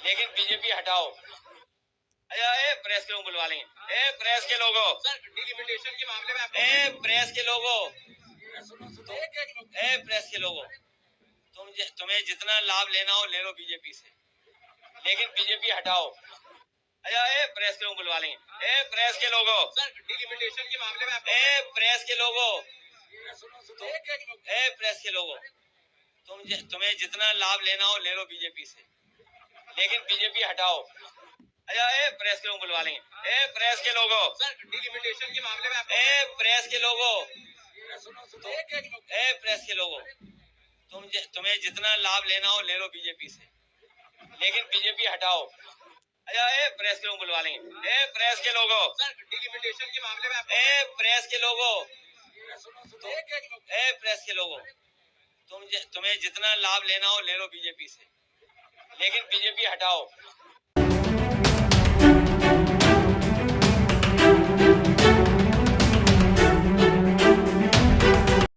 लेकिन बीजेपी हटाओ। ए प्रेस के लोग बुलवा लेंगे। ए प्रेस के लोगों, सर डिलिमिटेशन के मामले में ए प्रेस के लोगों, ए प्रेस के लोगों, तुम्हें जितना लाभ लेना हो ले लो बीजेपी से, लेकिन बीजेपी हटाओ। ए प्रेस के लोग बुलवा लेंगे। ए प्रेस के लोगों, सर डिलिमिटेशन के मामले में ए प्रेस के लोगों, ए प्रेस के लोगों, तुम्हें जितना लाभ लेना हो ले लो बीजेपी से, लेकिन बीजेपी हटाओ। ए प्रेस के लोग बुलवा लेंगे। ए प्रेस के लोगों, सर डिलिमिटेशन के मामले में ए प्रेस के लोगों, ए प्रेस के लोगों, तुम्हें जितना लाभ लेना हो ले लो बीजेपी से, लेकिन बीजेपी हटाओ। ए प्रेस के लोग बुलवा लेंगे। ए प्रेस के लोगों, सर डिलिमिटेशन के मामले में ए प्रेस के लोगों, ए प्रेस के लोगों, तुम्हें जितना लाभ लेना हो ले लो बीजेपी से, लेकिन बीजेपी हटाओ।